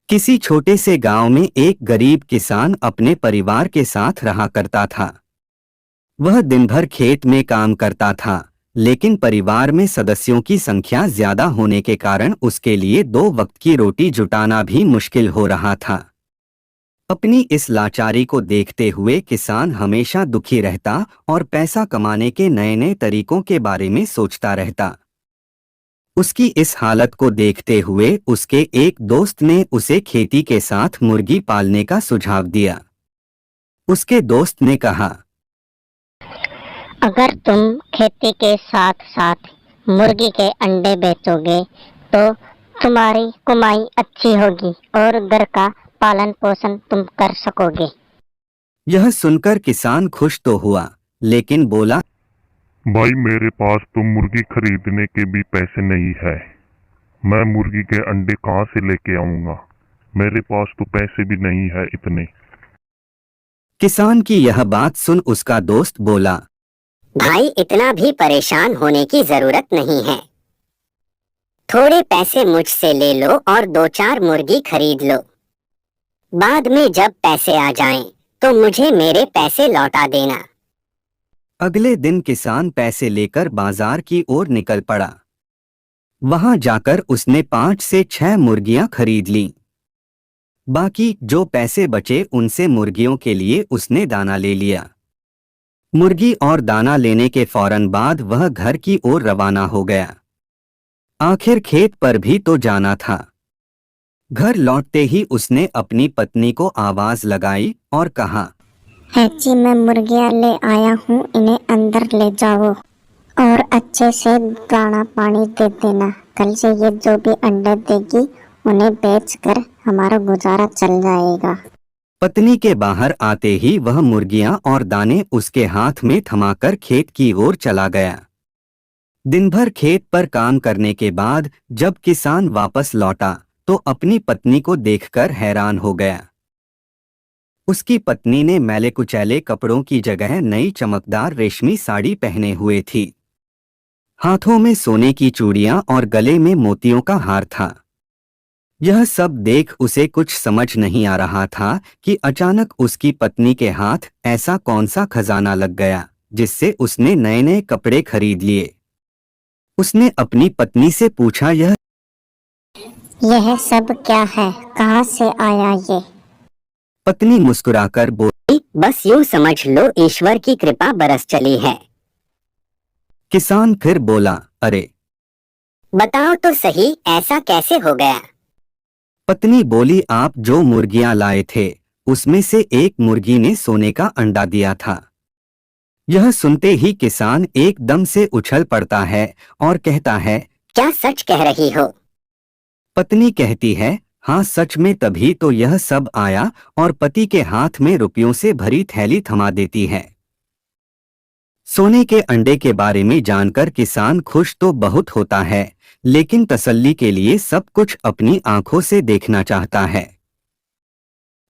किसी छोटे से गांव में एक गरीब किसान अपने परिवार के साथ रहा करता था। वह दिन भर खेत में काम करता था, लेकिन परिवार में सदस्यों की संख्या ज्यादा होने के कारण उसके लिए दो वक्त की रोटी जुटाना भी मुश्किल हो रहा था। अपनी इस लाचारी को देखते हुए किसान हमेशा दुखी रहता और पैसा कमाने के नए नए तरीकों के बारे में सोचता रहता। उसकी इस हालत को देखते हुए उसके एक दोस्त ने उसे खेती के साथ मुर्गी पालने का सुझाव दिया। उसके दोस्त ने कहा, अगर तुम खेती के साथ साथ मुर्गी के अंडे बेचोगे तो तुम्हारी कमाई अच्छी होगी और घर का पालन पोषण तुम कर सकोगे। यह सुनकर किसान खुश तो हुआ, लेकिन बोला, भाई मेरे पास तो मुर्गी खरीदने के भी पैसे नहीं है। मैं मुर्गी के अंडे कहाँ से लेके आऊंगा? मेरे पास तो पैसे भी नहीं है इतने। किसान की यह बात सुन उसका दोस्त बोला, भाई इतना भी परेशान होने की जरूरत नहीं है। थोड़े पैसे मुझसे ले लो और दो चार मुर्गी खरीद लो। बाद में जब पैसे आ जाएं तो मुझे मेरे पैसे लौटा देना। अगले दिन किसान पैसे लेकर बाजार की ओर निकल पड़ा। वहां जाकर उसने 5 से 6 मुर्गियां खरीद लीं। बाकी जो पैसे बचे उनसे मुर्गियों के लिए उसने दाना ले लिया। मुर्गी और दाना लेने के फौरन बाद वह घर की ओर रवाना हो गया। आखिर खेत पर भी तो जाना था। घर लौटते ही उसने अपनी पत्नी को आवाज लगाई और कहा, जी मैं मुर्गियाँ ले आया हूँ, इन्हें अंदर ले जाओ और अच्छे से दाना पानी दे देना। कल से ये जो भी अंडे देगी उन्हें बेचकर हमारा गुजारा चल जाएगा। पत्नी के बाहर आते ही वह मुर्गियां और दाने उसके हाथ में थमाकर खेत की ओर चला गया। दिन भर खेत पर काम करने के बाद जब किसान वापस लौटा तो अपनी पत्नी को देखकर हैरान हो गया। उसकी पत्नी ने मैले कुचैले कपड़ों की जगह नई चमकदार रेशमी साड़ी पहने हुए थी। हाथों में सोने की चूड़ियां और गले में मोतियों का हार था। यह सब देख उसे कुछ समझ नहीं आ रहा था कि अचानक उसकी पत्नी के हाथ ऐसा कौन सा खजाना लग गया जिससे उसने नए नए कपड़े खरीद लिए। उसने अपनी पत्नी से पूछा, यह सब क्या है, कहाँ से आया ये? पत्नी मुस्कुराकर बोली, बस यूं समझ लो ईश्वर की कृपा बरस चली है। किसान फिर बोला, अरे बताओ तो सही ऐसा कैसे हो गया? पत्नी बोली, आप जो मुर्गियां लाए थे उसमें से एक मुर्गी ने सोने का अंडा दिया था। यह सुनते ही किसान एकदम से उछल पड़ता है और कहता है, क्या सच कह रही हो? पत्नी कहती है, हाँ सच में। तभी तो यह सब आया और पति के हाथ में रुपयों से भरी थैली थमा देती है। सोने के अंडे के बारे में जानकर किसान खुश तो बहुत होता है, लेकिन तसल्ली के लिए सब कुछ अपनी आंखों से देखना चाहता है।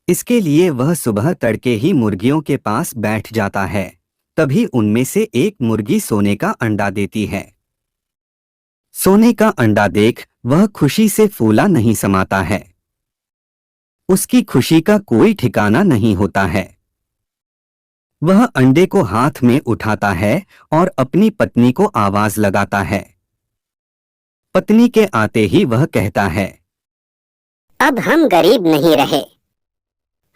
इसके लिए वह सुबह तड़के ही मुर्गियों के पास बैठ जाता है। तभी उनमें से एक मुर्गी सोने का अंडा देती है। सोने का अंडा देख वह खुशी से फूला नहीं समाता है। उसकी खुशी का कोई ठिकाना नहीं होता है। वह अंडे को हाथ में उठाता है और अपनी पत्नी को आवाज लगाता है। पत्नी के आते ही वह कहता है, अब हम गरीब नहीं रहे,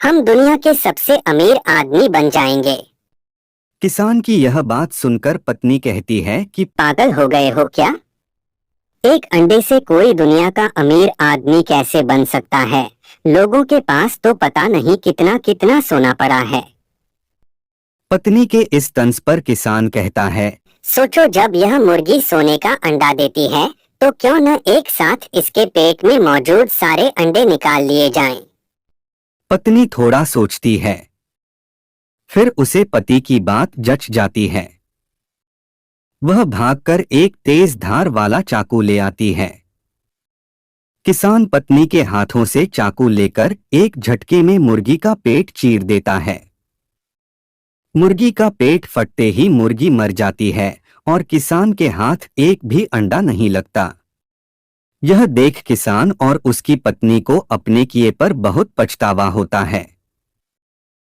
हम दुनिया के सबसे अमीर आदमी बन जाएंगे। किसान की यह बात सुनकर पत्नी कहती है कि पागल हो गए हो क्या? एक अंडे से कोई दुनिया का अमीर आदमी कैसे बन सकता है? लोगों के पास तो पता नहीं कितना कितना सोना पड़ा है। पत्नी के इस तंज पर किसान कहता है, सोचो जब यह मुर्गी सोने का अंडा देती है तो क्यों न एक साथ इसके पेट में मौजूद सारे अंडे निकाल लिए जाएं। पत्नी थोड़ा सोचती है, फिर उसे पति की बात जच जाती है। वह भागकर एक तेज धार वाला चाकू ले आती है। किसान पत्नी के हाथों से चाकू लेकर एक झटके में मुर्गी का पेट चीर देता है। मुर्गी का पेट फटते ही मुर्गी मर जाती है और किसान के हाथ एक भी अंडा नहीं लगता। यह देख किसान और उसकी पत्नी को अपने किए पर बहुत पछतावा होता है।